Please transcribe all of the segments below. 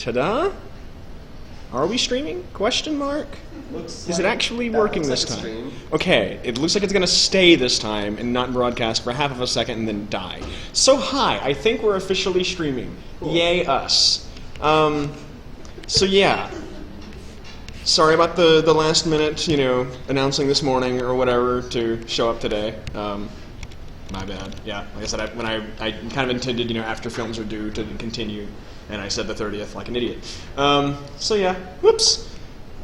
Ta-da! Are we streaming? Question mark? Is it actually working this time? Okay, it looks like it's going to stay this time and not broadcast for half of a second and then die. So hi, I think we're officially streaming. Cool. Yay us. So yeah. Sorry about the last minute, announcing this morning or whatever to show up today. My bad. Yeah, like I said, I kind of intended, after films are due to continue, and I said the 30th like an idiot. So yeah, whoops.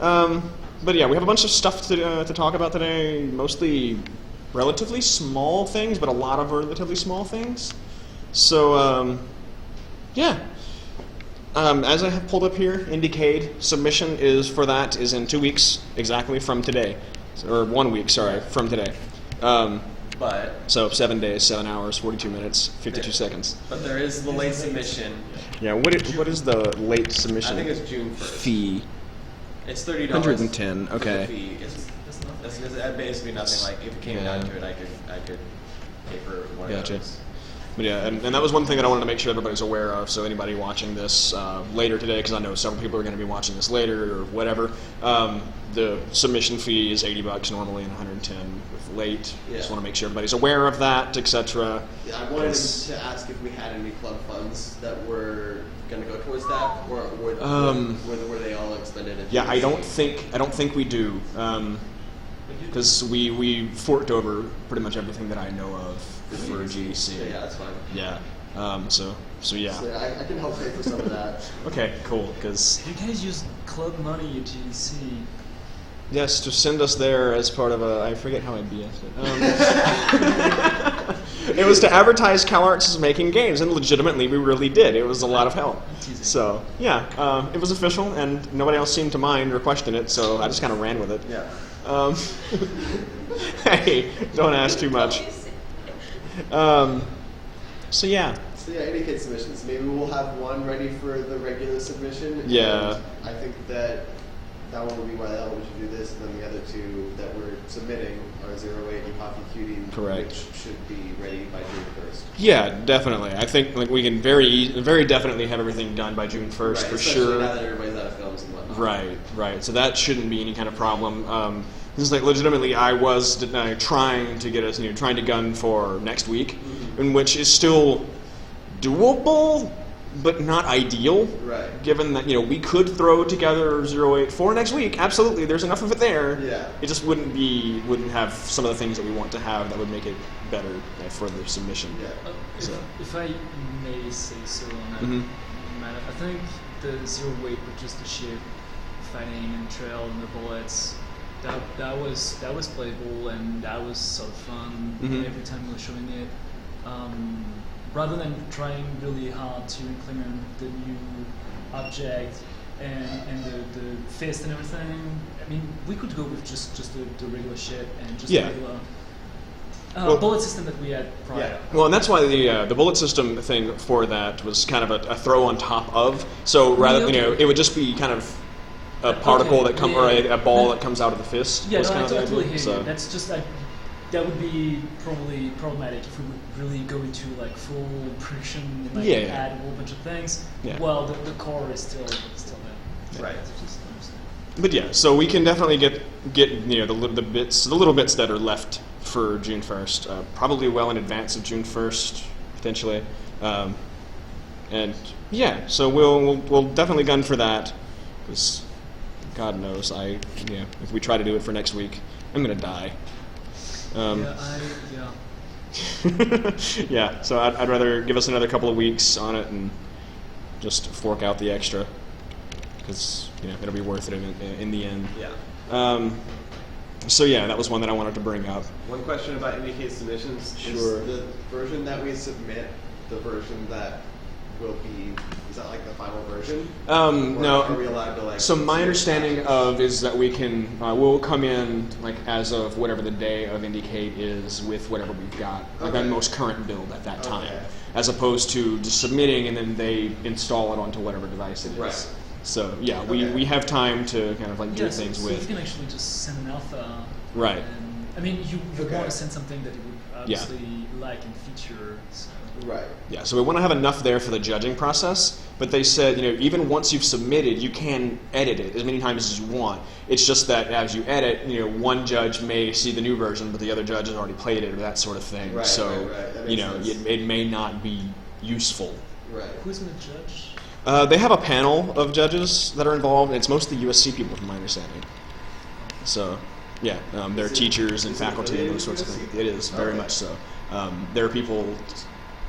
But yeah, we have a bunch of stuff to talk about today, mostly relatively small things, but a lot of relatively small things. So, yeah. As I have pulled up here, Indiecade submission is in 2 weeks, exactly from today. Or 1 week, sorry, from today. So 7 days, 7 hours, 42 minutes, 52 seconds. But there is the late submission. Yeah, what is the late submission? I think it's June 1st. Fee. It's $30. $110, okay. Fee. It's basically nothing. Like, if it came down to it, I could pay for one of those. But yeah, and that was one thing that I wanted to make sure everybody's aware of, so anybody watching this later today, because I know several people are going to be watching this later or whatever, the submission fee is $80 normally and $110 with late. Yeah. Just want to make sure everybody's aware of that, etc. Yeah, I wanted to ask if we had any club funds that were going to go towards that, or were they all expended? Yeah, I don't think we do, because we forked over pretty much everything that I know of for GDC. Yeah, that's fine. Yeah. So yeah. So I can help pay for some of that. Okay, cool. Because you guys use club money at GDC. Yes, to send us there as part of I forget how I BS'd it. It was to advertise CalArts is making games, and legitimately we really did. It was a lot of help. So yeah, it was official, and nobody else seemed to mind or question it, so I just kind of ran with it. Yeah. Hey, don't ask too much. So yeah. So yeah, Indiecade submissions. Maybe we'll have one ready for the regular submission. Yeah. And I think that one will be why the hell we should do this, and then the other two that we're submitting are 08 and Coffee Cutie, correct, which should be ready by June 1st. Yeah, definitely. I think we can very definitely have everything done by June 1st 'Right, for especially sure. Now that everybody's out of films and whatnot. Right. So that shouldn't be any kind of problem. This is legitimately, I was trying to get us, trying to gun for next week, in which is still doable, but not ideal. Right. Given that we could throw together 08 for next week. Absolutely, there's enough of it there. Yeah. It just wouldn't have some of the things that we want to have that would make it better for the submission. Yeah. If I may say so on that matter, I think the 08 with just the ship fighting and trail and the bullets. That was playable, and that was sort of fun every time we were showing it. Rather than trying really hard to implement the new object and the fist and everything, I mean, we could go with just the regular ship and just the regular bullet system that we had prior. Yeah. Well, and that's why the bullet system thing for that was kind of a throw on top of. So rather, it would just be kind of a particle that comes, or a ball that comes out of the fist. Yeah, no, I totally hear you. That's just that would be probably problematic if we would really go into full production and add a whole bunch of things. Yeah. Well, the core is still there. Right. But yeah, so we can definitely get the little bits that are left for June 1st, probably well in advance of June 1st potentially, and yeah, so we'll definitely gun for that, because God knows if we try to do it for next week, I'm gonna die. Yeah, so I'd rather give us another couple of weeks on it and just fork out the extra, because it'll be worth it in the end. Yeah. So yeah, that was one that I wanted to bring up. One question about Indiecade submissions. Sure. Is the version that we submit the version that will be? Is that the final version? No. Are we allowed to So my understanding is that we can we'll come in as of whatever the day of Indiecade is with whatever we've got, our most current build at that time, as opposed to just submitting and then they install it onto whatever device it is. Right. So yeah, we have time to kind of do things so with. you can actually just send an alpha. Right. And, I mean, you want to send something that it would obviously lacking feature. So. Right. Yeah, so we want to have enough there for the judging process, but they said, even once you've submitted, you can edit it as many times as you want. It's just that as you edit, one judge may see the new version, but the other judge has already played it or that sort of thing. Right, so, right. That makes sense. it may not be useful. Right. Who's going to judge? They have a panel of judges that are involved, and it's mostly USC people from my understanding. So, yeah, they're teachers and faculty and those sorts of things. It is, very much so. There are people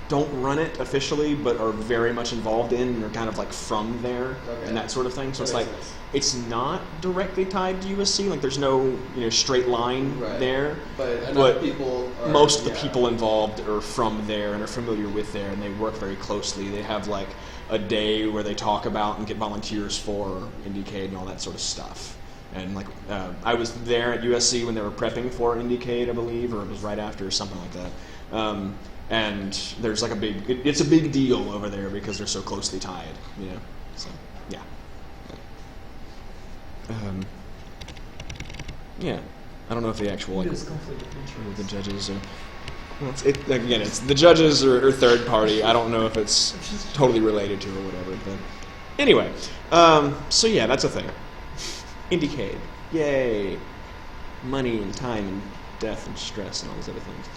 don't run it officially, but are very much involved in and are kind of like from there and that sort of thing. So it's like it's not directly tied to USC. Like there's no straight line there. But people most of the people involved are from there and are familiar with there, and they work very closely. They have like a day where they talk about and get volunteers for Indiecade and all that sort of stuff. And like I was there at USC when they were prepping for Indiecade, I believe, or it was right after or something like that. And there's like it's a big deal over there because they're so closely tied, So, yeah. Yeah. I don't know if the actual the judges are. Well, it's the judges are third party. I don't know if it's totally related to or whatever. But anyway, so yeah, that's a thing. Indiecade, yay! Money and time and death and stress and all these other things.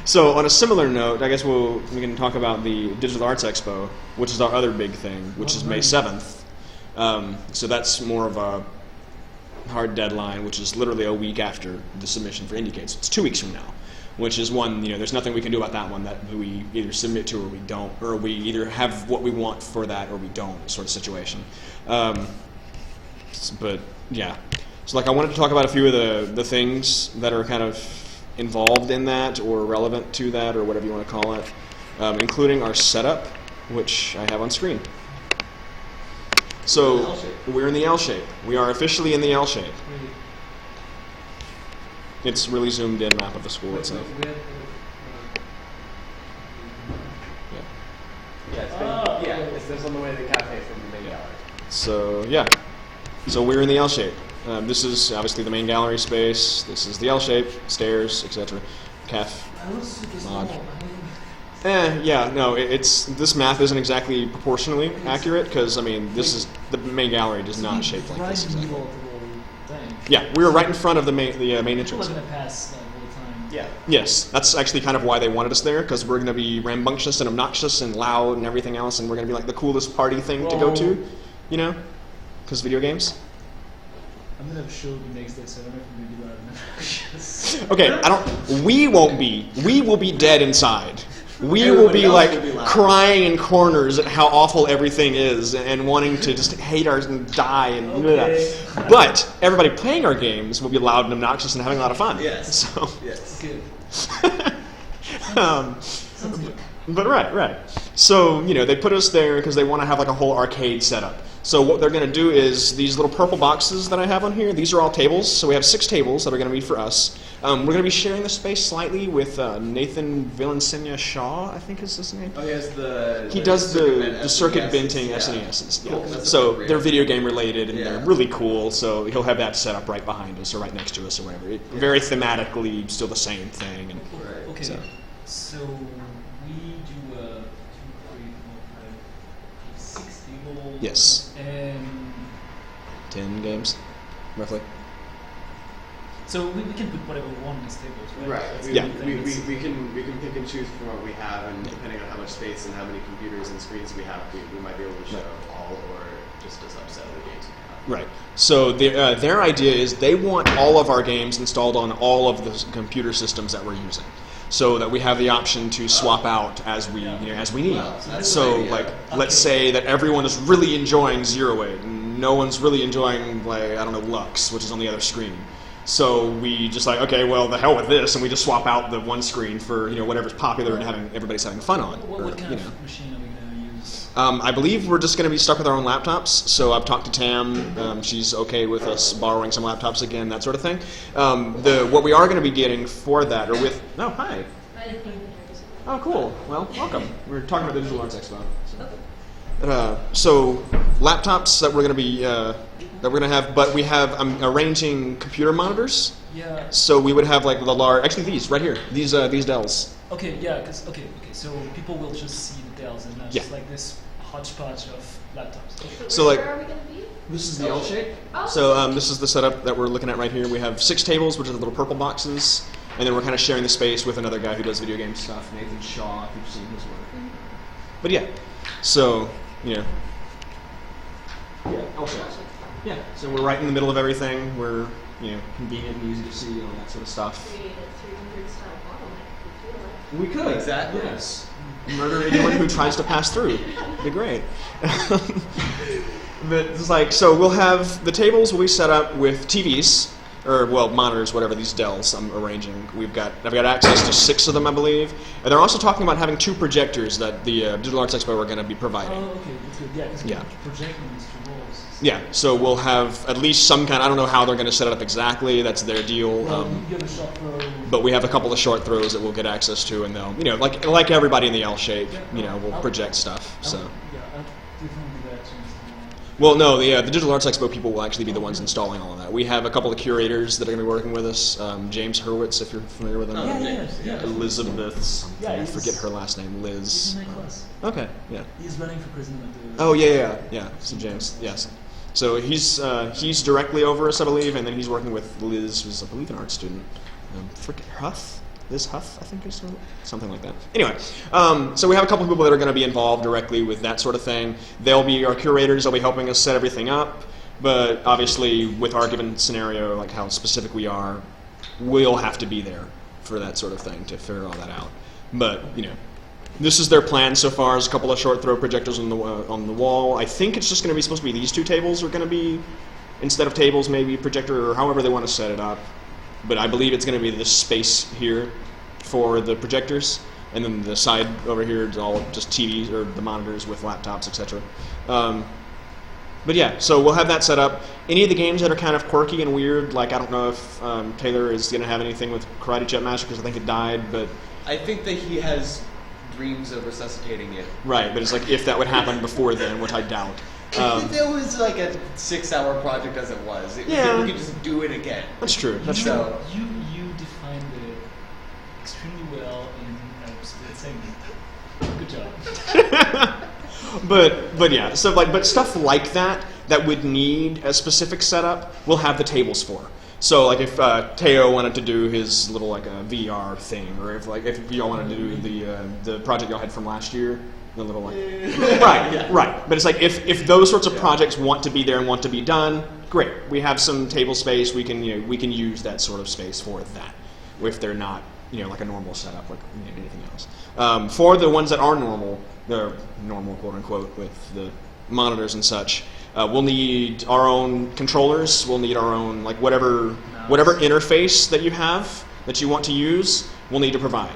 So on a similar note, I guess we can talk about the Digital Arts Expo, which is our other big thing, which is May 7th. So that's more of a hard deadline, which is literally a week after the submission for Indiecade. So it's 2 weeks from now, which is one, there's nothing we can do about that one, that we either submit to or we don't, or we either have what we want for that or we don't, sort of situation. But yeah. So like I wanted to talk about a few of the things that are kind of involved in that or relevant to that or whatever you want to call it, including our setup, which I have on screen. So we're in the L shape. We are officially in the L shape. It's really zoomed in map of the school itself. It's this on the way to the cafe from the main gallery. So yeah. So we're in the L shape. This is obviously the main gallery space. This is the L shape, stairs, etc. Caf. Log. This math isn't exactly proportionally accurate because this is the main gallery does not shape like this exactly. Yeah, we were right in front of the main entrance. Yeah. Yes, that's actually kind of why they wanted us there, because we're going to be rambunctious and obnoxious and loud and everything else, and we're going to be like the coolest party thing to go to, because video games. I'm gonna have a show the next day, so I don't know if I'm gonna be loud enough. Okay, we won't be. We will be dead inside. We will be like crying in corners at how awful everything is and wanting to just hate ours and die and blah. But everybody playing our games will be loud and obnoxious and having a lot of fun. Yes. So. Yes. Good. Sounds good. But right. So, they put us there because they want to have like a whole arcade setup. So what they're going to do is these little purple boxes that I have on here, these are all tables. So we have 6 tables that are going to be for us. We're going to be sharing the space slightly with Nathan Villancenia Shaw, I think is his name. Oh, yes, he does the circuit venting SNESs. Yeah. Cool. So they're video game related and they're really cool. So he'll have that set up right behind us or right next to us or whatever. Very thematically still the same thing. And, okay. So we do 2, 3, 4, 5, 6 tables. Yes. And 10 games, roughly. So we can put whatever we want in these tables, right? Right. We can pick and choose from what we have, and depending on how much space and how many computers and screens we have, we might be able to show all or just a subset of the games we have. Right. So their idea is they want all of our games installed on all of the computer systems that we're using, so that we have the option to swap out as we need. Wow, so like, let's say that everyone is really enjoying Zero 8, and no one's really enjoying Lux, which is on the other screen. So we just like, okay, well, the hell with this, and we just swap out the one screen for whatever's popular and everybody's having fun on. What kind of machine are we going to use? I believe we're just going to be stuck with our own laptops. So I've talked to Tam. She's okay with us borrowing some laptops again, that sort of thing. What we are going to be getting for that, or with... Oh, hi. Oh, cool. Well, welcome. We're talking about the Digital Arts Expo. So. So laptops that we're going to be have, but we have arranging computer monitors. Yeah. So we would have like the large, actually these right here, these Dells. Okay, yeah, okay, so people will just see the Dells and not just Yeah. like this hodgepodge of laptops. Okay. So like where are we gonna be? this is the L shape. Oh. So this is the setup that we're looking at right here. We have 6 tables, which are the little purple boxes, and then we're kind of sharing the space with another guy who does video game stuff, Nathan Shaw, if you've seen his work. But yeah, so yeah, L shape. Yeah, so we're right in the middle of everything. We're convenient and easy to see and all that sort of stuff. We need a 300 style bottleneck. We could. Exactly. Yes. Murder anyone who tries to pass through. It'd be great. But it's like, so we'll have, the tables will be set up with TVs, or well, monitors, whatever, these Dells I'm arranging. I've got access to 6 of them, I believe. And they're also talking about having 2 projectors that the Digital Arts Expo are going to be providing. Oh, okay, that's good. Yeah, because Yeah. projecting these 2 walls. Yeah, so we'll have at least some kind, I don't know how they're going to set it up exactly, that's their deal. Well, you get a shot throw. But we have a couple of short throws that we'll get access to, and they'll, like everybody in the L shape, we'll project stuff. So, Yeah, I'll definitely do that. well, no, the Digital Arts Expo people will actually be the ones installing all of that. We have a couple of curators that are going to be working with us. James Hurwitz, if you're familiar with him. Oh, Yeah. Elizabeth something. Yeah, I he's- forget her last name. He's Liz. in my class. Okay, yeah. He's running for president of the. Oh yeah. So James, yes. So he's directly over us, I believe, and then he's working with Liz, who's I believe an art student. Forget Huff. Liz Huff, I think, is something like that. Anyway, so we have a couple of people that are going to be involved directly with that sort of thing. They'll be our curators. They'll be helping us set everything up. But obviously, with our given scenario, like how specific we are, we'll have to be there for that sort of thing to figure all that out. But this is their plan so far. Is a couple of short throw projectors on the wall. I think it's just going to be supposed to be these 2 tables are going to be, instead of tables, maybe projector or however they want to set it up. But I believe it's going to be this space here for the projectors, and then the side over here is all just TVs or the monitors with laptops, etc. But yeah, so we'll have that set up. Any of the games that are kind of quirky and weird, like I don't know if Taylor is going to have anything with Karate Chop Master because I think it died, but I think that he has dreams of resuscitating it. right. But it's like if that would happen before then, which I doubt. It was like a 6-hour project as it was. Yeah. We could just do it again. That's true. That's true. So, You defined it extremely well in a split segment. Good job. But yeah, so but stuff like that would need a specific setup, we'll have the tables for. So like if Teo wanted to do his little like a VR thing, or if y'all wanted to do the project y'all had from last year, the little like right. But it's like if those sorts of projects want to be there and want to be done, great. We have some table space. We can use that sort of space for that. If they're not like a normal setup like anything else. For the ones that are normal, they're normal quote unquote with the monitors and such. We'll need our own controllers. We'll need our own whatever interface that you have that you want to use. We'll need to provide.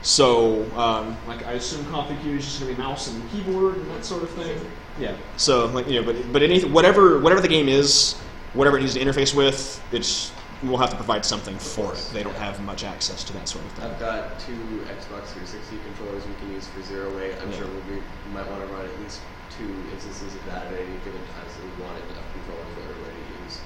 So I assume CompuQ is just going to be mouse and keyboard and that sort of thing. Yeah. So but anything whatever the game is, whatever it needs to interface with, we'll have to provide something for it. They don't have much access to that sort of thing. I've got 2 Xbox 360 controllers we can use for 0-weight. I'm sure we might want to run at least 2 instances of that at any given time, so we want enough controllers for everybody to use.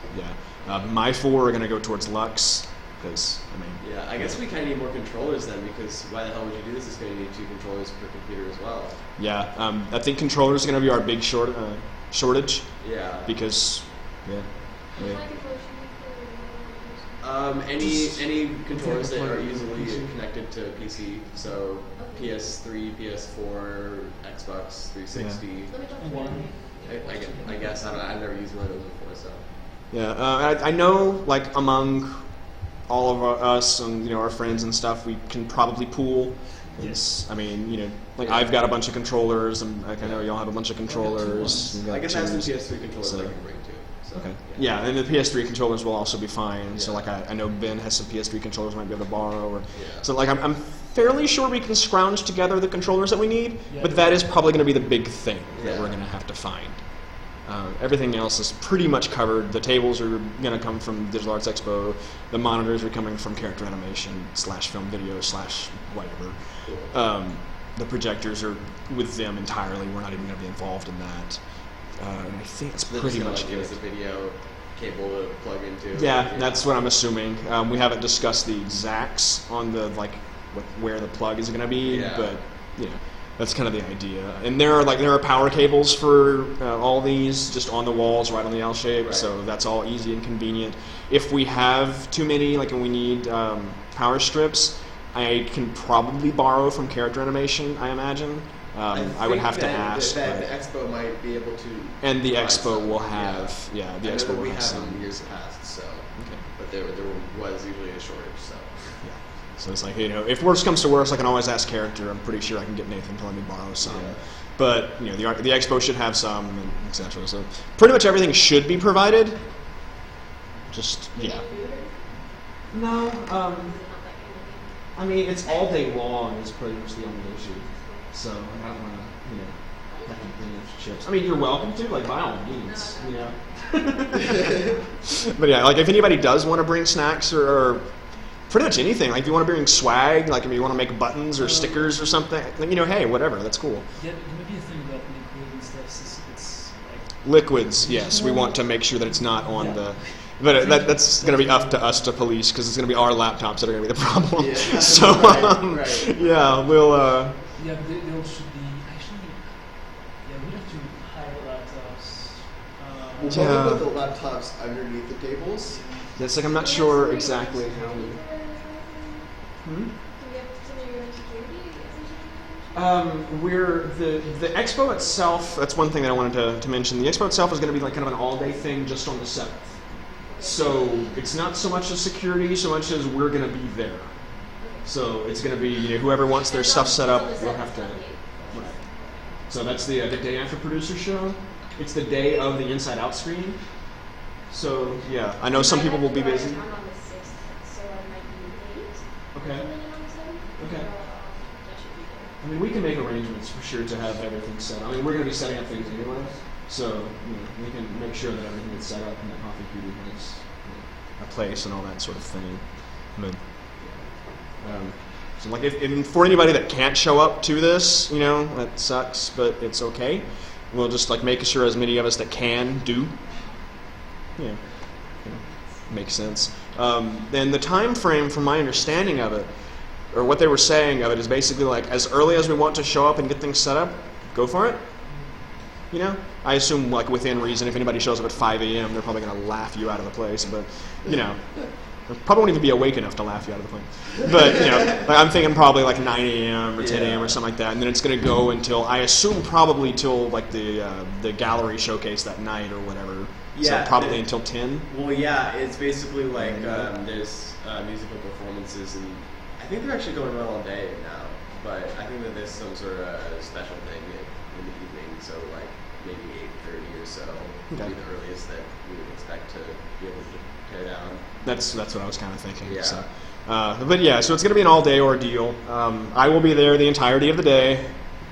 Yeah. My 4 are going to go towards Lux, because, Yeah, I guess we kind of need more controllers then, because why the hell would you do this? It's going to need 2 controllers per computer as well. Yeah, I think controllers are going to be our big shortage, Yeah. because, yeah. Any controllers that are easily connected to PC, so PS3, PS4, Xbox 360. Let me talk to One. I guess I've never used one of those before, so. Yeah, I know, among all of us and our friends and stuff, we can probably pool. Yes. I've got a bunch of controllers, and I know y'all have a bunch of controllers. I guess I have some PS3 controllers that I can bring too. So, Okay. Yeah, and the PS3 controllers will also be fine. So I know Ben has some PS3 controllers might be able to borrow. So I'm fairly sure we can scrounge together the controllers that we need, but that is probably going to be the big thing that we're going to have to find. Everything else is pretty much covered. The tables are going to come from Digital Arts Expo. The monitors are coming from Character Animation /film video /whatever. the projectors are with them entirely. We're not even going to be involved in that. And I think that's They're pretty just gonna, much like, give us it. a video cable to plug into. Yeah, that's what I'm assuming. We haven't discussed the exacts on the where the plug is going to be, Yeah. but that's kind of the idea. And there are power cables for all these just on the walls, right on the L shape. Right. So that's all easy and convenient. If we have too many, and we need power strips, I can probably borrow from character animation. I imagine. I would think have to that ask. That but- the Expo might be able to. and the provide Expo some, will have, the I know Expo that will we have have some. them years past, so. Okay. But there was usually a shortage, so. Yeah. So it's if worst comes to worst, I can always ask character. I'm pretty sure I can get Nathan to let me borrow some. Yeah. But the Expo should have some, and etc. So pretty much everything should be provided. Just Can you yeah. do it, or No, is it not that kind of thing? I mean it's all day long is pretty much the only issue. So I don't want to have to bring extra chips. I mean you're welcome to, by all means, But yeah, if anybody does want to bring snacks or pretty much anything, if you want to bring swag, if you want to make buttons or stickers or something, hey, whatever, that's cool. Yeah, maybe a thing about liquid and stuff. It's Liquids, yes, we want to make sure that it's not on Yeah. the. But that's going to be up to us to police because it's going to be our laptops that are going to be the problem. Yeah. So Right. yeah, we'll. yeah, but they all should be actually. Yeah, we have to hide laptops. We'll Yeah. probably put the laptops underneath the tables. It's I'm not sure exactly how we. Hmm? Do we have some of your own security? Essentially? We're the expo itself. That's one thing that I wanted to mention. The expo itself is going to be kind of an all-day thing, just on the 7th. So it's not so much as security, so much as we're going to be there. So it's going to be whoever wants their stuff set up will have to. Right. So that's the day after producer show. It's the day of the Inside Out screening. So yeah, I know some people will be busy. I'm on the 6th, so I might be late. Okay. Coming in on the 7th. Okay. That should be good. I mean, we can make arrangements for sure to have everything set. I mean, we're going to be setting up things anyway, so we can make sure that everything is set up and that Coffee Cutie has a place and all that sort of thing. I mean, so if for anybody that can't show up to this, that sucks, but it's okay. We'll just make sure as many of us that can do. Yeah, makes sense. And the time frame, from my understanding of it, or what they were saying of it, is basically as early as we want to show up and get things set up, go for it. I assume within reason. If anybody shows up at 5 a.m., they're probably going to laugh you out of the place. But they probably won't even be awake enough to laugh you out of the place. But I'm thinking probably 9 a.m. or 10 a.m. or something like that, and then it's going to go until I assume probably till the gallery showcase that night or whatever. Yeah, So probably until 10. Well, yeah, it's basically there's musical performances, and I think they're actually going on all day now. But I think that there's some sort of special thing in the evening, so maybe 8:30 or so would be Okay. the earliest that we would expect to be able to tear down. That's what I was kind of thinking. Yeah. So. But yeah, so it's going to be an all-day ordeal. I will be there the entirety of the day,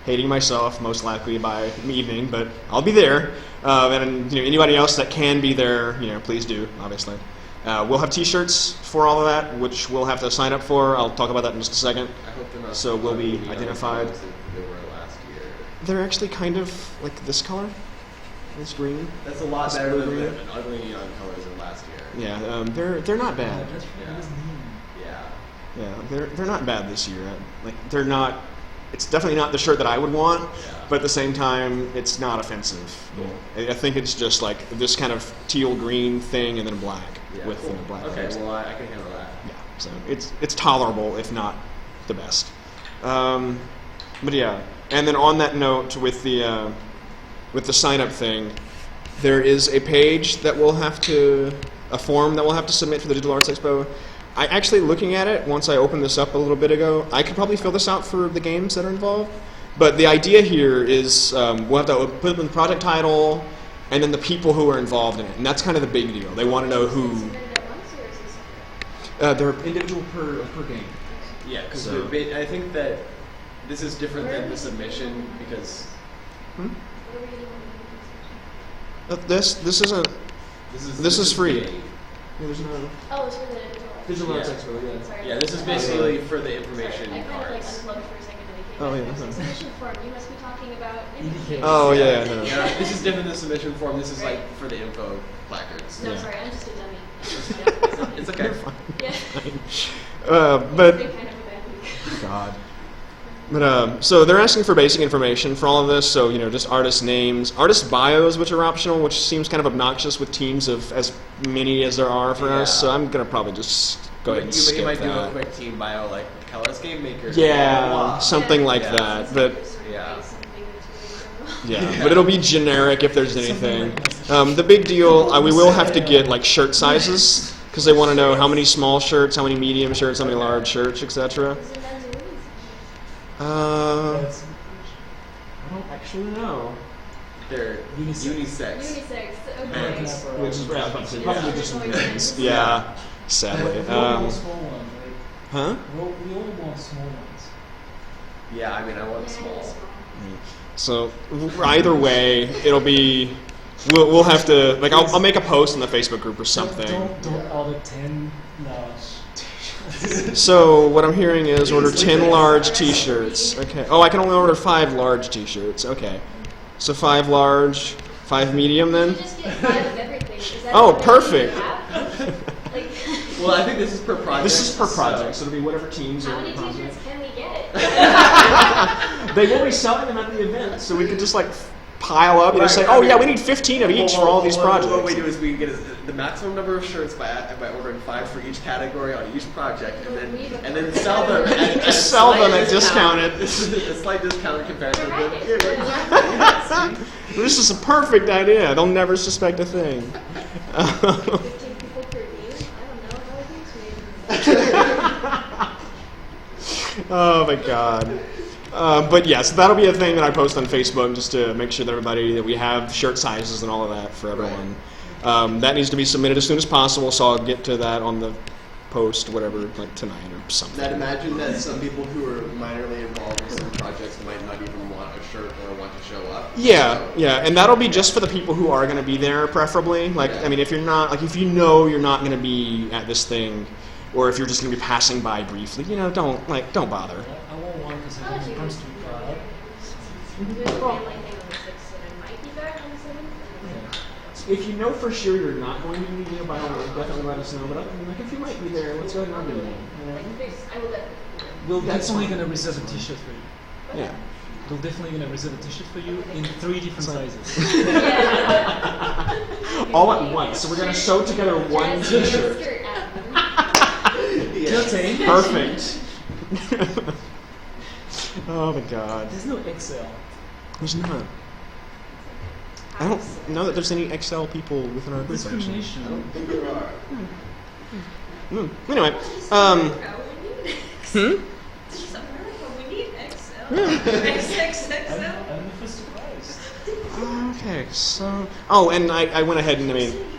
hating myself most likely by evening, but I'll be there. And anybody else that can be there, please do, obviously. We'll have T-shirts for all of that, which we'll have to sign up for. I'll talk about that in just a second. I hope they're not. So we'll be neon identified. colors that they were last year. They're actually kind of like this color, this green. That's a lot This better than blue. the ugly neon colors of last year. Yeah, they're not bad. That's Yeah. that is neat. Yeah. Yeah, they're not bad this year. They're not. It's definitely not the shirt that I would want, Yeah. but at the same time, it's not offensive. I think it's just this kind of teal green thing and then black Yeah, with cool. black. Okay, letters. well I can handle that. Yeah, so it's tolerable if not the best. But yeah, and then on that note, with the sign up thing, there is a page that we'll have to, a form that we'll have to submit for the Digital Arts Expo. I actually, looking at it, once I opened this up a little bit ago, I could probably fill this out for the games that are involved. But the idea here is we'll have to put in the project title and then the people who are involved in it. And that's kind of the big deal. They want to know Is it who. submitted at once, or is it separate? They're individual per game. Yeah, because So- I think that this is different than the submission because Hmm? What are we doing? This isn't. This is free. paid. There's no. Oh, it's for the Digital Arts Yeah. Expo, yeah. Sorry. Yeah, this is basically for the information I kind of arts. unplugged for a second to Oh, yeah. There's a submission form. You must be talking about EDK. Oh, yeah, no. Yeah, this is different than submission form. This is like for the info placards. No, Yeah. sorry, I'm just a dummy. It's okay. Yeah. But It's been kind of a bad week. God. But so they're asking for basic information for all of this. So just artist names, artist bios, which are optional, which seems kind of obnoxious with teams of as many as there are for us. So Yeah. I'm gonna probably just go ahead and skip You might that. do a quick team bio like Keller's Game Maker. Yeah, blah, blah, blah. something like Yeah. that. But Yeah. yeah, but it'll be generic if there's anything. The big deal, we will have to get like shirt sizes because they want to know how many small shirts, how many medium shirts, how many large shirts, etc. Is it men's or women's? That's I don't actually know. They're Unisex. unisex. Unisex. Men's. Okay. Which is probably just Yeah. men's. Yeah, sadly. we all want small ones, right? Huh? We all want small ones. Yeah, I mean, I want Yeah, small. So either way, it'll be. We'll have to like I'll make a post in the Facebook group or something. Don't order 10 large. So what I'm hearing is order 10 large T-shirts. Okay. Oh, I can only order 5 large T-shirts. Okay. So 5 large, 5 medium You then. just get 5 of everything. Is that Oh, the perfect. you have? Like, Well, I think this is per project. This is per project, so it'll be whatever teams how are on many the project. t-shirts can we get? They will be selling them at the event, so we could just like pile up and just say, Right, oh I yeah, mean- we need 15 of each for all these projects. What we do is we get the maximum number of shirts by ordering 5 for each category on each project, and then sell them. Just sell them at discounted. A slight discount compared to Right. the. This is a perfect idea. They'll never suspect a thing. 15 people per view? I don't know. How are these made? Oh my god. But yes, that'll be a thing that I post on Facebook just to make sure that we have shirt sizes and all of that for everyone. That needs to be submitted as soon as possible, so I'll get to that on the post, whatever, like tonight or something. I'd imagine that some people who are minorly involved in some projects might not even want a shirt or want to show up. Yeah, yeah, and that'll be just for the people who are going to be there, preferably. Like, I mean, if you're not, like, if you know you're not going to be at this thing, or if you're just going to be passing by briefly, don't bother. I want one because How I would think you it comes to do be that? proud. There's a family thing on the 6th, and I might be back on the 7th. If you know for sure you're not going to be there, by all means, definitely let us know. But like, if you might be there, let's go ahead and do it. I will definitely. We're That's definitely fine. going to reserve a t-shirt for you. Yeah. We're definitely going to reserve a t-shirt for you in 3 different sizes. All at once. So we're going to sew together one T-shirt. Guilty. Perfect. Oh my god. There's no XL. There's not. I don't know that there's any XL people within our group, actually. Discrimination. I don't think there are. Anyway, We need XL. XXXL. I'm the first surprised. okay, so... Oh, and I went ahead and,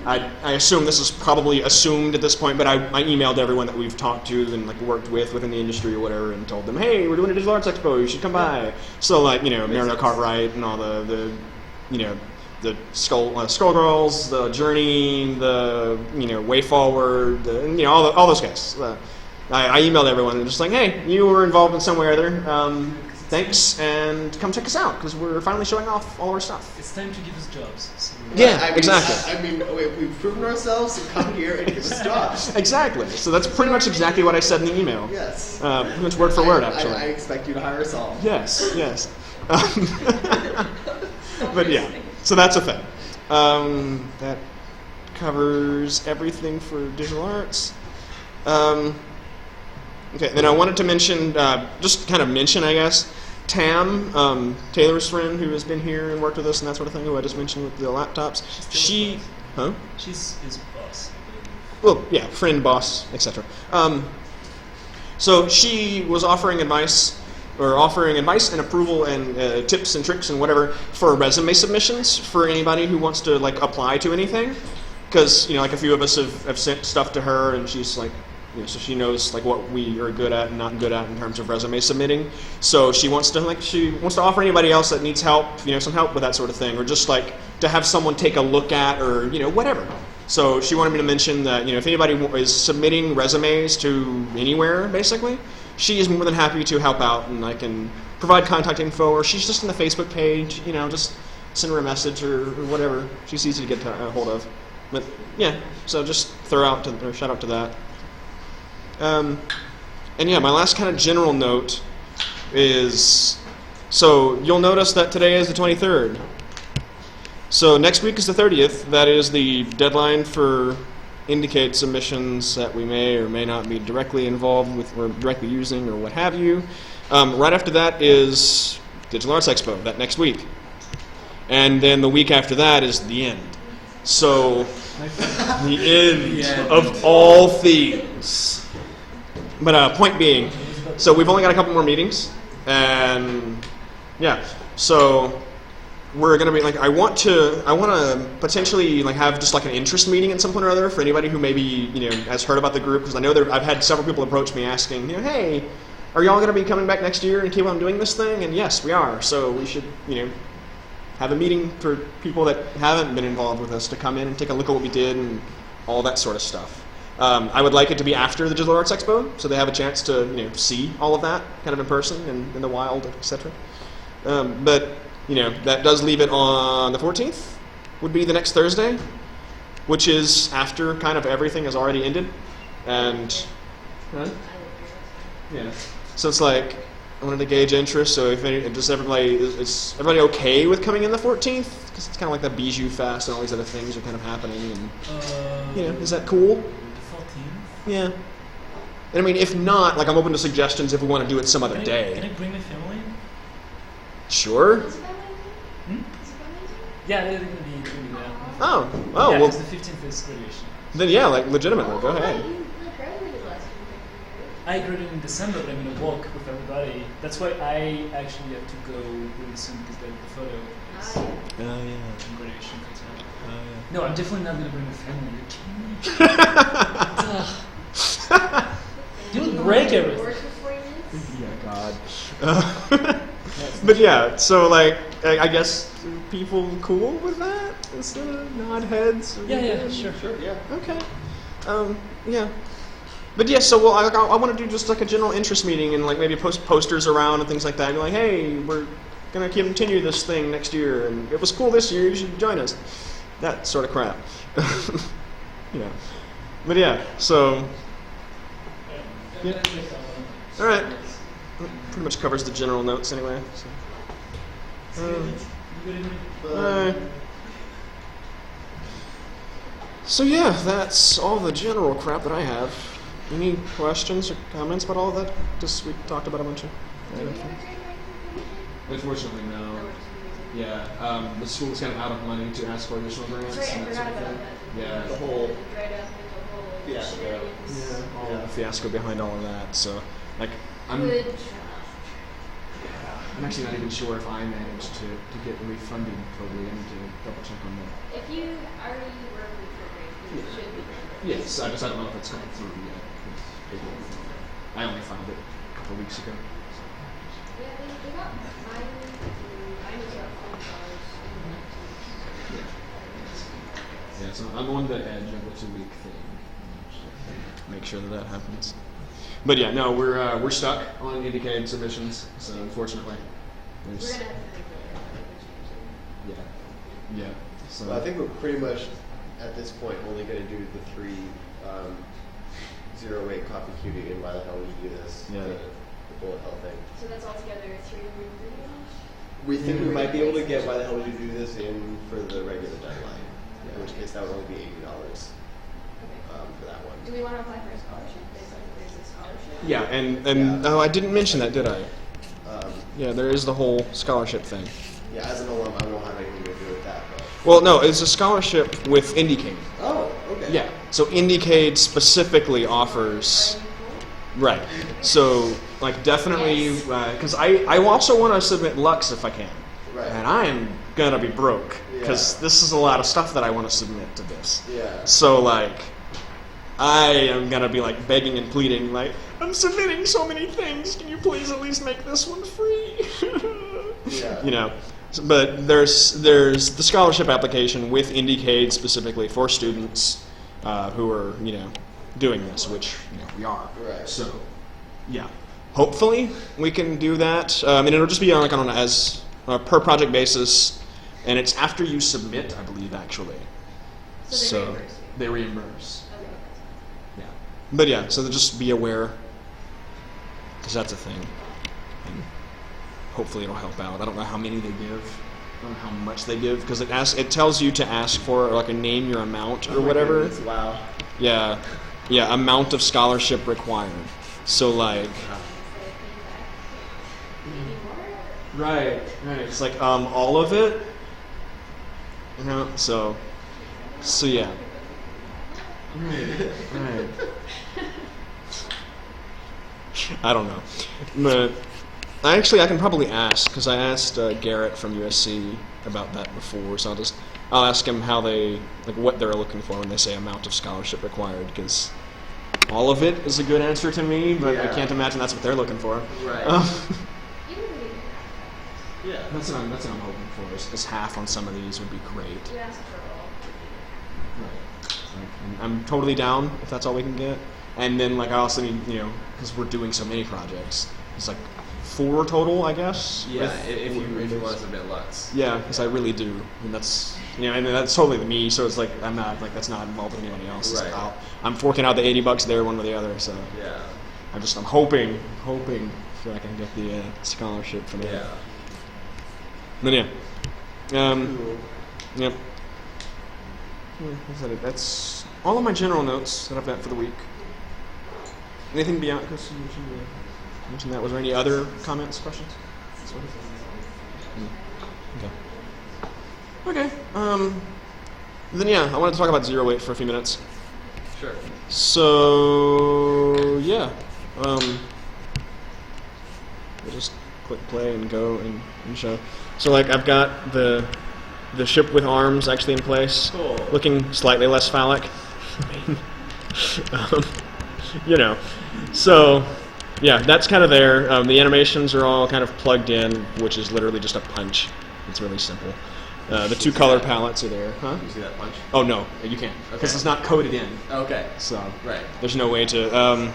I assume this is probably assumed at this point, but I emailed everyone that we've talked to and, like, worked with within the industry or whatever and told them, hey, we're doing a digital arts expo, you should come by. So, like, Mario Cartwright and all the Skullgirls, the Journey, the Way Forward, all those guys. I emailed everyone and just like, hey, you were involved in some way or other. Thanks, and come check us out because we're finally showing off all our stuff. It's time to give us jobs. So Yeah, exactly. I mean, we've proven ourselves, so come here and give us jobs. Exactly. So that's pretty much exactly what I said in the email. Yes. Pretty much word for word, actually. I expect you to hire us all. Yes, yes. But yeah, so that's a thing. That covers everything for digital arts. Okay, then I wanted to mention, just kind of mention, I guess, Tam, Taylor's friend who has been here and worked with us and that sort of thing, who I just mentioned with the laptops. she's his boss. Well, yeah, friend, boss, etc. So she was offering advice and approval and tips and tricks and whatever for resume submissions for anybody who wants to like apply to anything. Because like a few of us have sent stuff to her, and she's like, so she knows like what we are good at and not good at in terms of resume submitting. So she wants to offer anybody else that needs help, some help with that sort of thing, or just like to have someone take a look at, or whatever. So she wanted me to mention that if anybody is submitting resumes to anywhere, basically, she is more than happy to help out, and I can provide contact info, or she's just on the Facebook page, just send her a message or whatever. She's easy to get a hold of. But yeah, so just shout out to that. And yeah, my last kind of general note is, so you'll notice that today is the 23rd. So next week is the 30th. That is the deadline for Indiecade submissions that we may or may not be directly involved with or directly using or what have you. Right after that is Digital Arts Expo, that next week. And then the week after that is the end. So, the end of all things. But point being, so we've only got a couple more meetings, and yeah, so we're gonna be I want to potentially have just an interest meeting at some point or other for anybody who maybe has heard about the group, because I know I've had several people approach me asking, hey, are y'all gonna be coming back next year and keep on doing this thing? And yes, we are. So we should have a meeting for people that haven't been involved with us to come in and take a look at what we did and all that sort of stuff. I would like it to be after the Digital Arts Expo, so they have a chance to see all of that kind of in person and in the wild, etc. But that does leave it on the 14th, would be the next Thursday, which is after kind of everything has already ended. And yeah, so it's I wanted to gauge interest. So if is everybody okay with coming in the 14th? Because it's kind of like the Bijou Fest and all these other things are kind of happening. And is that cool? The 14th? Yeah. And I mean, if not, I'm open to suggestions if we want to do it some other day. Can I bring my family? Sure. Is it by Wednesday? Is it by Wednesday? Yeah, they're going to be there. Oh, Yeah, well. because the 15th is graduation. Then yeah, legitimately, go ahead. You graduated last year. I graduated in December, but I'm going to walk with everybody. That's why I actually have to go really soon, because the photo is Oh yeah. in graduation photo. Oh yeah. No, I'm definitely not going to bring my family. You're kidding me? You would break everything. Worse before you miss? Yeah, God. But yeah, so I guess people cool with that? Instead of nod heads? Yeah, sure. Yeah. Okay. Yeah. But yeah, so I want to do just a general interest meeting and maybe post posters around and things like that. Be like, hey, we're gonna continue this thing next year, and it was cool this year. You should join us. That sort of crap. Yeah. But yeah, so yeah. All right. Pretty much covers the general notes anyway. So. So yeah, that's all the general crap that I have. Any questions or comments about all of that? Just we talked about a bunch of. Unfortunately, no. Yeah, the school's kind of out of money to ask for additional grants. Sorry, I and that forgot sort of about thing. that. Yeah, The whole Dried up and the whole fiasco. shenanigans. all the fiasco behind all of that. So, I'm Good job. I'm actually not even sure if I managed to get refunded totally. I need to double check on that. If you already were reprogrammed, you should be. Yes, I don't know if it's gone through yet. I only found it a couple weeks ago. Yeah, they got mine through. I was got $20. Yeah, so I'm on the edge of the 2-week thing. Make sure that happens. But yeah, no, we're stuck on Indiecade submissions. So unfortunately, We're there's gonna have to yeah. So Well, I think we're pretty much at this point only going to do the 3 0-8 copy QD, and why the hell would you do this? Yeah. The bullet hell thing. So that's altogether 3 We think we might be able to get why the hell would you do this in for the regular deadline. In which case that would only be $80 for that one. Do we want to apply for a scholarship? There's a scholarship. yeah, and Yeah. oh, I didn't mention that, did I? Um, Yeah, there is the whole scholarship thing. yeah, as an alum, I won't have anything to do with that. But. Well, no, it's a scholarship with Indiecade. Oh, okay. Yeah, so Indiecade specifically offers. Right. So, definitely, because I also want to submit Lux if I can. Right. And I am going to be broke, because Yeah. this is a lot of stuff that I want to submit to this. Yeah. So, I am going to be, begging and pleading, I'm submitting so many things, can you please at least make this one free? Yeah. But there's the scholarship application with Indiecade specifically for students who are, doing this, which, we are. Right. So, yeah. hopefully we can do that. And it'll just be on an as per project basis, and it's after you submit, I believe, actually. So they reimburse. Okay. Yeah. But yeah, so just be aware, because that's a thing. And hopefully it'll help out. I don't know how many they give. I don't know how much they give, because it tells you to ask for like a name your amount or whatever. Goodness, wow. Yeah, amount of scholarship required. So like, right. It's like all of it. You know, so yeah. Right. I don't know, but. I can probably ask, because I asked Garrett from USC about that before, so I'll ask him how what they're looking for when they say amount of scholarship required, because all of it is a good answer to me, but I can't imagine that's what they're looking for. Right. Yeah. That's what I'm hoping for, is half on some of these would be great. You asked for all. Right. I'm totally down if that's all we can get. And then I also need, because we're doing so many projects, it's 4 total, I guess. Yeah, if you want to submit lots. Yeah, because I really do, and that's and that's totally me. So it's I'm not that's not involved with anybody else. It's Right. I'm forking out the $80 there, one or the other. So Yeah. I'm hoping that I can get the scholarship from it. Yeah. Then Cool. yep. That's all of my general notes that I've got for the week. Anything beyond? Because you mentioned that. Was there any other comments, questions? Okay. Then I wanted to talk about Zero Wait for a few minutes. Sure. So yeah, we'll just click play and go and show. So I've got the ship with arms actually in place, Cool. looking slightly less phallic. So yeah, that's kind of there. The animations are all kind of plugged in, which is literally just a punch. It's really simple. The 2 color palettes are there. Huh? You see that punch? Oh no, you can't, because Okay. it's not coded in. Okay. So Right. there's no way to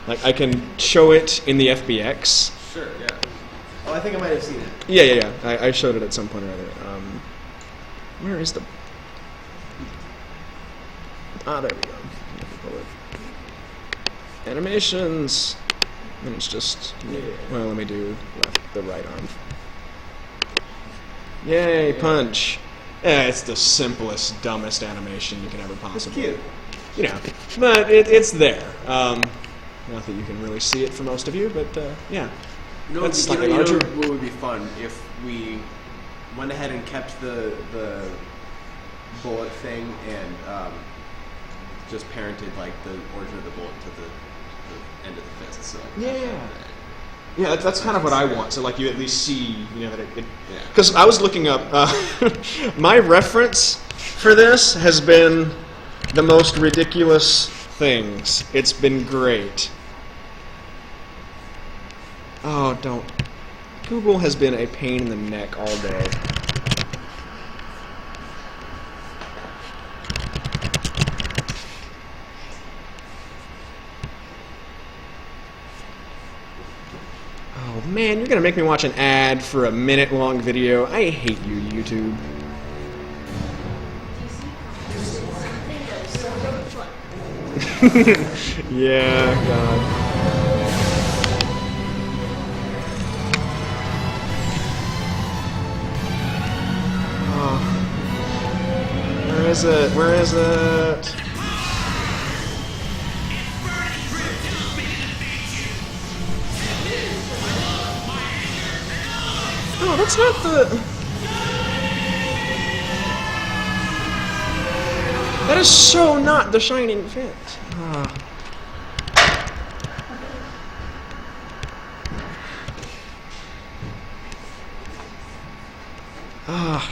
I can show it in the FBX. Sure. Yeah. Oh, I think I might have seen it. Yeah. I showed it at some point or other. Where is the? There we go. Pull it. Animations. And it's just. Well, let me do the right arm. Yay! Punch. Yeah, it's the simplest, dumbest animation you can ever possibly. It's cute. But it's there. Not that you can really see it for most of you, but yeah. That's slightly larger. What would be fun if we went ahead and kept the bullet thing and just parented the origin of the bullet to the end of the fist. So Yeah, that's kind of what I want. So you at least see, that it. Because I was looking up, my reference for this has been the most ridiculous things. It's been great. Oh, don't. Google has been a pain in the neck all day. Oh man, you're gonna make me watch an ad for a minute-long video. I hate you, YouTube. Yeah, God. Where is it? Where is it? Oh, that's not the... That is so not the Shining Fit.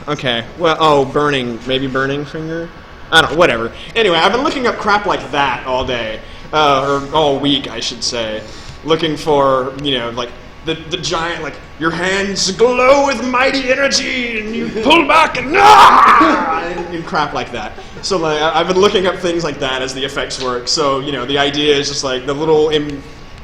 Okay. Well, burning. Maybe burning finger? I don't know, whatever. Anyway, I've been looking up crap like that all day. Or all week, I should say. Looking for, the giant, your hands glow with mighty energy, and you pull back and and crap like that. So I've been looking up things like that as the effects work. So the idea is just the little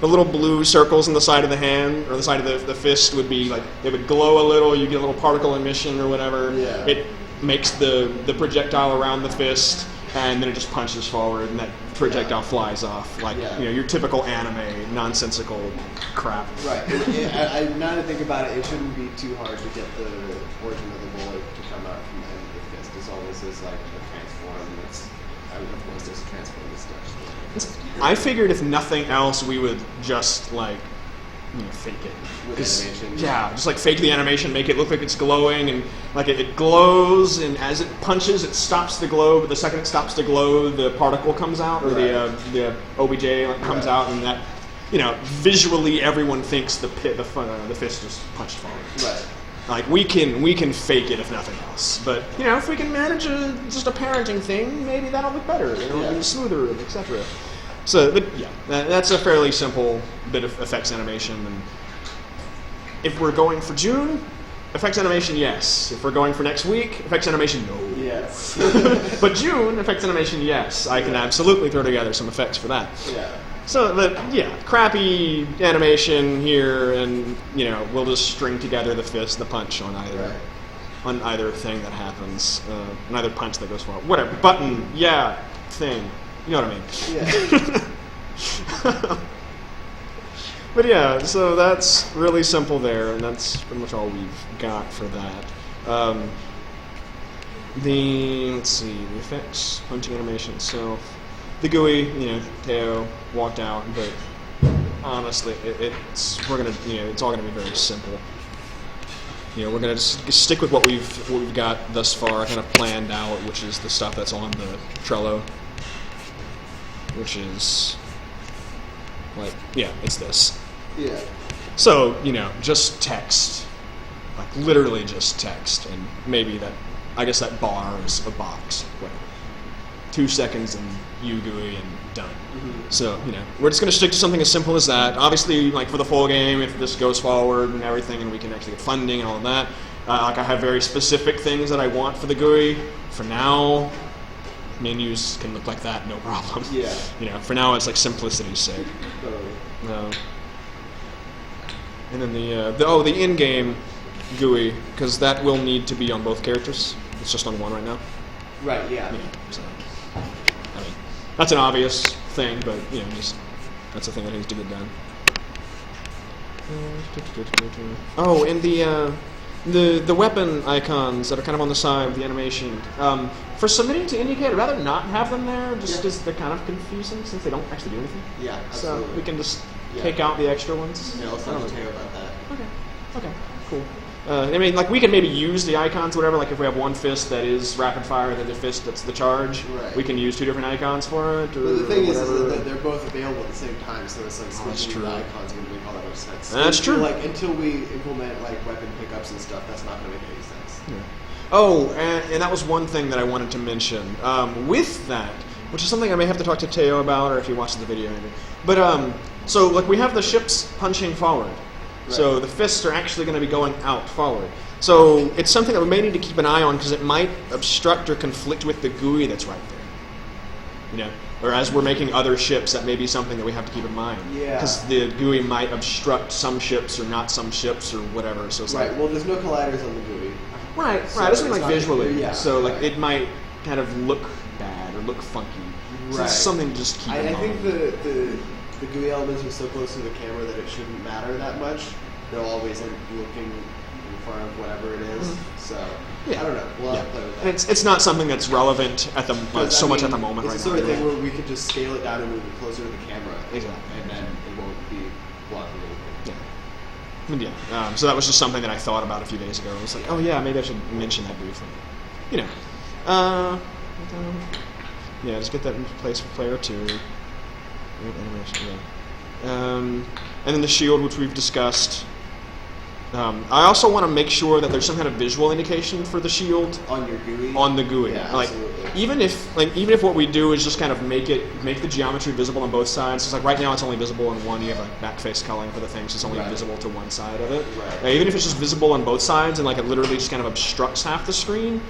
the little blue circles on the side of the hand or the side of the fist would be like they would glow a little. You get a little particle emission or whatever. Yeah. It makes the projectile around the fist, and then it just punches forward, and that projectile flies off like your typical anime nonsensical crap. Right. Now that I think about it, it shouldn't be too hard to get the origin of the bullet to come out from the end of the fist. As always is like a transform. Of course, there's a transform and stuff. I figured if nothing else, we would just like fake it. With animation. Yeah, just like fake the animation, make it look like it's glowing, and like it glows, and as it punches, it stops the glow. But the second it stops the glow, the particle comes out, or the OBJ comes out, and that visually everyone thinks the fist just punched forward. Right. Like we can fake it if nothing else, but if we can manage just a parenting thing, maybe that'll look better. It'll be smoother, etc. So, but that's a fairly simple bit of effects animation. And if we're going for June, effects animation, yes. If we're going for next week, effects animation, no. Yes. But June, effects animation, yes. I can absolutely throw together some effects for that. Yeah. So, but crappy animation here, and we'll just string together the punch on either thing that happens, on either punch that goes forward. Whatever, button, thing. You know what I mean? Yeah. But so that's really simple there, and that's pretty much all we've got for that. The effects, punching animation itself. The GUI, Teo walked out, but honestly, it's all gonna be very simple. We're gonna just stick with what we've got thus far, kind of planned out, which is the stuff that's on the Trello, which is it's this. Yeah. So just text, like literally just text, and maybe I guess that bar is a box, whatever. 2 seconds and GUI and done. Mm-hmm. So, we're just going to stick to something as simple as that. Obviously, like for the full game, if this goes forward and everything and we can actually get funding and all of that, I have very specific things that I want for the GUI. For now, menus can look like that, no problem. Yeah. For now, it's like simplicity's sake. Totally. And then the in-game GUI, because that will need to be on both characters. It's just on one right now. Right, yeah. So, that's an obvious thing, but that's a thing that needs to get done. Oh, and the weapon icons that are kind of on the side of the animation. For submitting to Indicate, I'd rather not have them there, just because they're kind of confusing since they don't actually do anything. Yeah, absolutely. So we can just take out the extra ones. Yeah, let's talk to Teo about that. Okay, cool. We can maybe use the icons, whatever. Like if we have one fist that is rapid fire, and the other fist that's the charge, we can use 2 different icons for it. But the thing is that they're both available at the same time, so it's like switching the icons wouldn't make all that much sense. That's true. Until we implement weapon pickups and stuff, that's not going to make any sense. Yeah. Oh, and that was one thing that I wanted to mention. With that, which is something I may have to talk to Teo about, or if he watches the video maybe. But so we have the ships punching forward. Right. So the fists are actually going to be going out forward. So it's something that we may need to keep an eye on because it might obstruct or conflict with the GUI that's right there. Or as we're making other ships, that may be something that we have to keep in mind. Yeah. Because the GUI might obstruct some ships or not some ships or whatever. So it's well, there's no colliders on the GUI. Right. So It doesn't mean visually. Yeah. So it might kind of look bad or look funky. So it's something to just keep in mind. I think the GUI elements are so close to the camera that it shouldn't matter that much. They'll always end up looking in front of whatever it is. So I don't know. We'll have to play with that. It's not something that's relevant at the much at the moment right now. It's the sort of thing where we could just scale it down and move it closer to the camera. Exactly. And then it won't be blocking anything. Yeah. So that was just something that I thought about a few days ago. I was like, maybe I should mention that briefly. Just get that in place for player 2. And then the shield, which we've discussed. I also want to make sure that there's some kind of visual indication for the shield on your GUI. On the GUI, yeah, absolutely. even if what we do is just kind of make the geometry visible on both sides. So right now it's only visible in one. You have back face culling for the thing, so it's only visible to one side of it. Right. Even if it's just visible on both sides and it literally just kind of obstructs half the screen,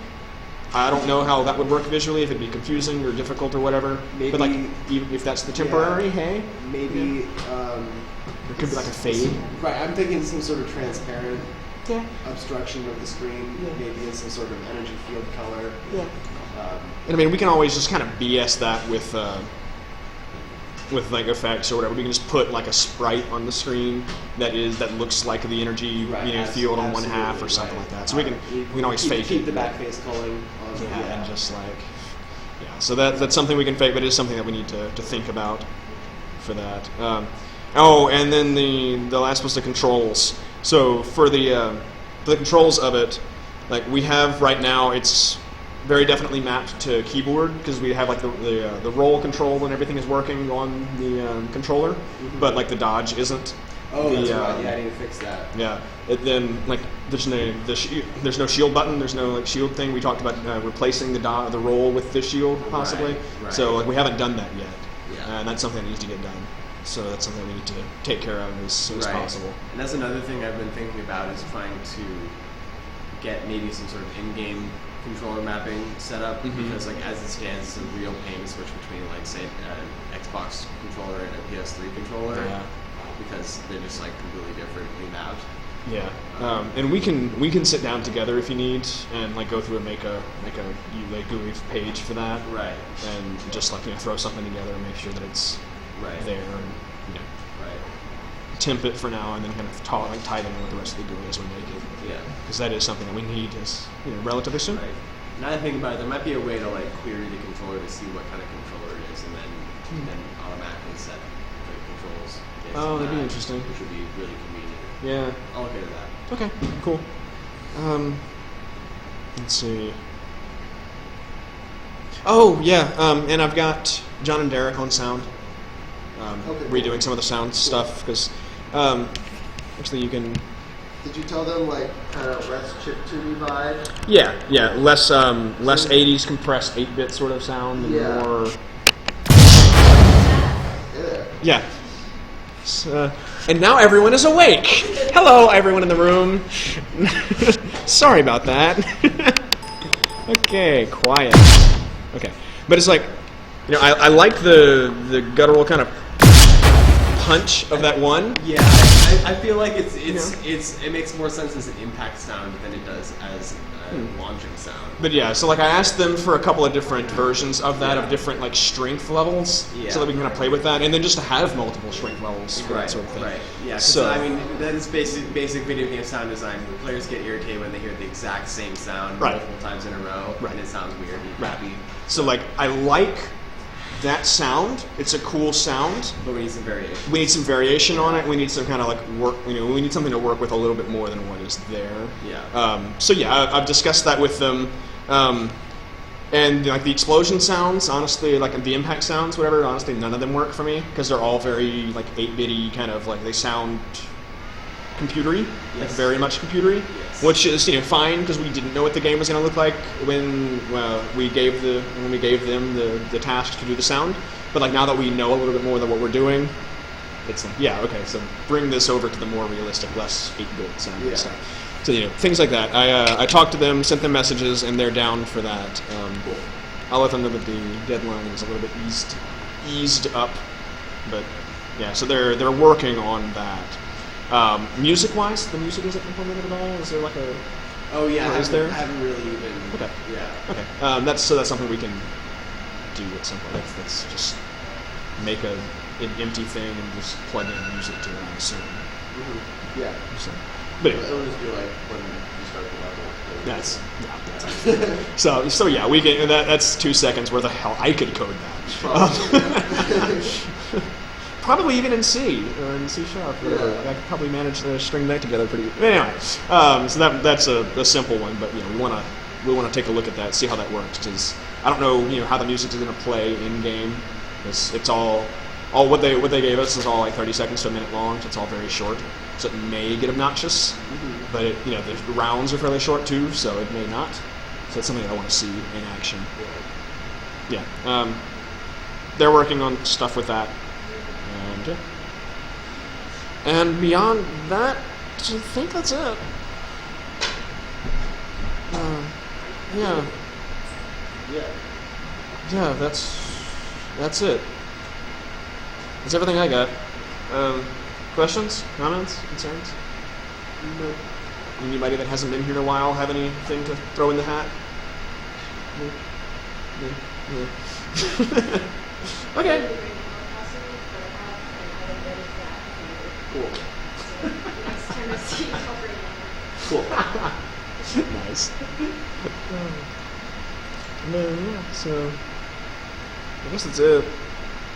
I don't know how that would work visually, if it'd be confusing or difficult or whatever. But like, Maybe- even if that's the temporary, hey, Maybe. it could be like a fade. Right, I'm thinking some sort of transparent Yeah. obstruction of the screen, maybe in some sort of energy field color. Yeah. And I mean, we can always just kind of BS that with like effects or whatever. We can just put like a sprite on the screen that looks like the energy field on one half or something like that. So we can always fake keep it. the back face culling on. And just like so that's something we can fake, but it is something that we need to think about for that. And then the last was the controls. So for the controls of it, like we have right now, it's very definitely mapped to keyboard because we have like the roll control and everything is working on the controller, but like the dodge isn't. Oh, that's right. Yeah, I need to fix that. Yeah. Then like there's no shield button. There's no like shield thing. We talked about replacing the roll with the shield possibly. Right. So like we haven't done that yet, Yeah. and that's something that needs to get done. So that's something we need to take care of as soon as possible. And that's another thing I've been thinking about is trying to get maybe some sort of in-game controller mapping set up because like as it stands, it's a real pain to switch between like say an Xbox controller and a PS3 controller because they're just like completely differently mapped. Yeah, and we can sit down together if you need and like go through and make a GUI page for that, Right. and just like throw something together and make sure that it's there and Right. temp it for now and then kind of tie them in with the rest of the GUI as we make it. Yeah. Because that is something that we need as relatively soon. Right. Now that I think about it, there might be a way to like query the controller to see what kind of controller it is, and then automatically set the controls. based on That'd be that, interesting. Which would be really convenient. Yeah. I'll look into that. Okay. Cool. Let's see. Oh yeah, and I've got John and Derek on sound. Redoing some of the sound stuff because actually you can. Did you tell them like kind of less chiptune vibe? Yeah, less 80s compressed 8-bit sort of sound and more. Yeah. And now everyone is awake. Hello, everyone in the room. Sorry about that. Okay, quiet. Okay, but it's like, I like the guttural kind of punch of that one. Yeah, I feel like it makes more sense as an impact sound than it does as a launching sound. But yeah, so like I asked them for a couple of different versions of that, of different like strength levels, so that we can kind of play with that, and then just to have multiple strength levels for that sort of thing. Right. Yeah. So I mean, that is basic video game sound design. Where players get irritated when they hear the exact same sound multiple times in a row, and it sounds weird and crappy. So like I like that sound. It's a cool sound. But we need some variation. We need some variation on it. We need some kind of like work. We need something to work with a little bit more than what is there. Yeah. So yeah, I've discussed that with them. And like the explosion sounds, honestly, like the impact sounds, whatever. Honestly, none of them work for me because they're all very like 8-bitty kind of like they sound computery, like very much computery, which is fine because we didn't know what the game was going to look like when we gave them the task to do the sound. But like now that we know a little bit more than what we're doing, it's like okay, so bring this over to the more realistic, less 8-bit sound and stuff. So things like that. I talked to them, sent them messages, and they're down for that. Cool. I'll let them know that the deadline is a little bit eased up, but yeah. So they're working on that. Music-wise, the music isn't implemented at all. Is there like a? Oh yeah, I haven't really even. Okay. Yeah. Okay. That's something we can do at some point. Let's just make an empty thing and just plug in music to it. I'm assuming. Yeah. So, but anyway. It'll just be like when you start the level. That's so yeah. We get that's 2 seconds. Where the hell I could code that? Probably even in C or in C#. Whatever. Like, I could probably manage to string that together pretty. Anyway, so that's a simple one. But we want to take a look at that, see how that works. Because I don't know how the music is going to play in game. It's all what they gave us is all like 30 seconds to a minute long. So it's all very short. So it may get obnoxious, but the rounds are fairly short too, so it may not. So it's something that I want to see in action. Yeah, they're working on stuff with that, and beyond that, I think that's it. Yeah. Yeah. Yeah, that's it. That's everything I got. Questions, comments, concerns? No. Anybody that hasn't been here in a while have anything to throw in the hat? No. Okay. Cool. Next time I see you, I'll bring it. Cool. Nice. And then, yeah, so I guess that's it.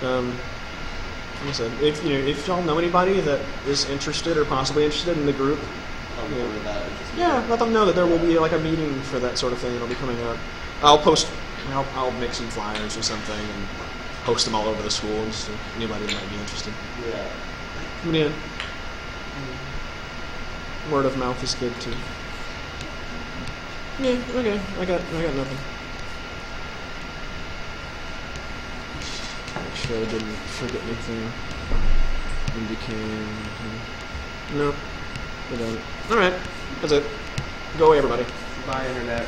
Like I said, if y'all know anybody that is interested or possibly interested in the group, yeah, let them know that there will be like a meeting for that sort of thing. It'll be coming up. I'll make some flyers or something and post them all over the school, just so anybody that might be interested. Yeah. But yeah, word of mouth is good too. Yeah, okay. I got nothing. Make sure I didn't forget anything. Indicating. No, I don't. All right, that's it. Go away, everybody. Bye, Internet.